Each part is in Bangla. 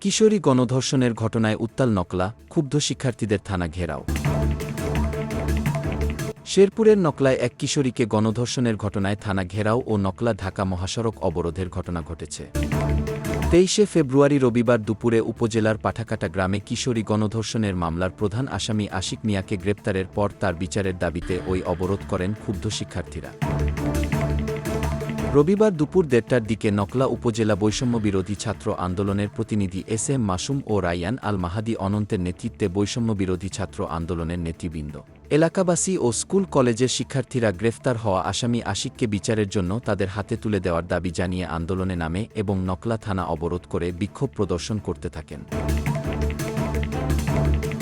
কিশোরী গণধর্ষণের ঘটনায় উত্তাল নকলা, ক্ষুব্ধ শিক্ষার্থীদের থানা ঘেরাও। শেরপুরের নকলায় এক কিশোরীকে গণধর্ষণের ঘটনায় থানা ঘেরাও ও নকলা ঢাকা মহাসড়ক অবরোধের ঘটনা ঘটেছে। 23শে ফেব্রুয়ারি রবিবার দুপুরে উপজেলার পাঠাকাটা গ্রামে কিশোরী গণধর্ষণের মামলার প্রধান আসামি আশিক মিয়াকে গ্রেপ্তারের পর তার বিচারের দাবিতে ওই অবরোধ করেন ক্ষুব্ধ শিক্ষার্থীরা। রবিবার দুপুর 1:30টার দিকে নকলা উপজেলা বৈষম্যবিরোধী ছাত্র আন্দোলনের প্রতিনিধি এস.এম. মাসুম ও রায়্যান আল মাহাদি অনন্তের নেতৃত্বে বৈষম্যবিরোধী ছাত্র আন্দোলনের নেতৃবৃন্দ, এলাকাবাসী ও স্কুল কলেজের শিক্ষার্থীরা গ্রেফতার হওয়া আসামি আশিককে বিচারের জন্য তাদের হাতে তুলে দেওয়ার দাবি জানিয়ে আন্দোলনে নামে এবং নকলা থানা অবরোধ করে বিক্ষোভ প্রদর্শন করতে থাকেন।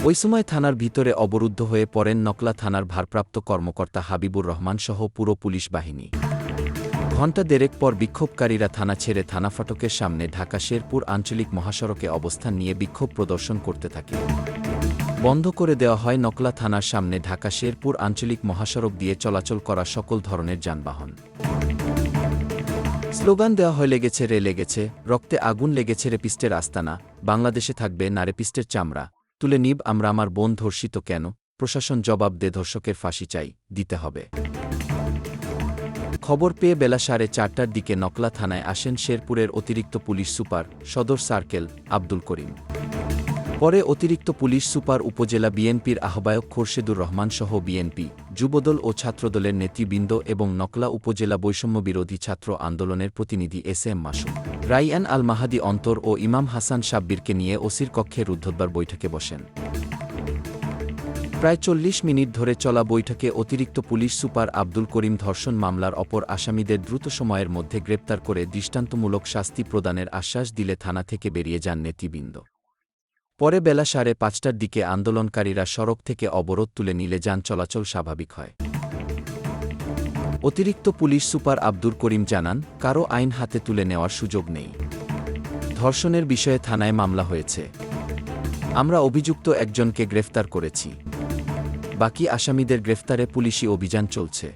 ওই সময় থানার ভিতরে অবরুদ্ধ হয়ে পড়েন নকলা থানার ভারপ্রাপ্ত কর্মকর্তা হাবিবুর রহমান সহ পুরো পুলিশ বাহিনী। ঘণ্টা দেড়েক পর বিক্ষোভকারীরা থানা ছেড়ে থানা ফটকের সামনে ঢাকা শেরপুর আঞ্চলিক মহাসড়কে অবস্থান নিয়ে বিক্ষোভ প্রদর্শন করতে থাকে। বন্ধ করে দেওয়া হয় নকলা থানার সামনে ঢাকা শেরপুর আঞ্চলিক মহাসড়ক দিয়ে চলাচল করা সকল ধরনের যানবাহন। স্লোগান দেওয়া হয় লেগেছে রে লেগেছে, রক্তে আগুন লেগেছে রেপিস্টের আস্তানা, বাংলাদেশে থাকবে না রেপিস্টের চামড়া, তুলে নিব আমরা আমার বোন ধর্ষিত কেন, প্রশাসন জবাব দে, ধর্ষকের ফাঁসি চাই, দিতে হবে। খবর পেয়ে বেলা 4:30টার দিকে নকলা থানায় আসেন শেরপুরের অতিরিক্ত পুলিশ সুপার সদর সার্কেল আব্দুল করিম। পরে অতিরিক্ত পুলিশ সুপার উপজেলা বিএনপির আহ্বায়ক খোরশেদুর রহমান সহ বিএনপি, যুবদল ও ছাত্রদলের নেতৃবৃন্দ এবং নকলা উপজেলা বৈষম্যবিরোধী ছাত্র আন্দোলনের প্রতিনিধি এস.এম. মাসুম, রায়্যান আল মাহাদি অন্তর ও ইমাম হাসান সাব্বিরকে নিয়ে ওসির কক্ষে রুদ্ধদ্বার বৈঠকে বসেন। প্রায় 40 মিনিট ধরে চলা বৈঠকে অতিরিক্ত পুলিশ সুপার আব্দুল করিম ধর্ষণ মামলার অপর আসামিদের দ্রুত সময়ের মধ্যে গ্রেপ্তার করে দৃষ্টান্তমূলক শাস্তি প্রদানের আশ্বাস দিলে থানা থেকে বেরিয়ে যান নেতৃবৃন্দ। পরে বেলা 5:30টার দিকে আন্দোলনকারীরা সড়ক থেকে অবরোধ তুলে নিলে যান চলাচল স্বাভাবিক হয়। অতিরিক্ত পুলিশ সুপার আব্দুল করিম জানান, কারও আইন হাতে তুলে নেওয়ার সুযোগ নেই। ধর্ষণের বিষয়ে থানায় মামলা হয়েছে। আমরা অভিযুক্ত একজনকে গ্রেফতার করেছি। বাকি আসামিদের গ্রেফতারে পুলিশি অভিযান চলছে।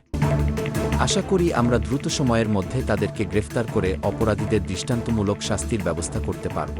আশা করি আমরা দ্রুত সময়ের মধ্যে তাদেরকে গ্রেফতার করে অপরাধীদের দৃষ্টান্তমূলক শাস্তির ব্যবস্থা করতে পারব।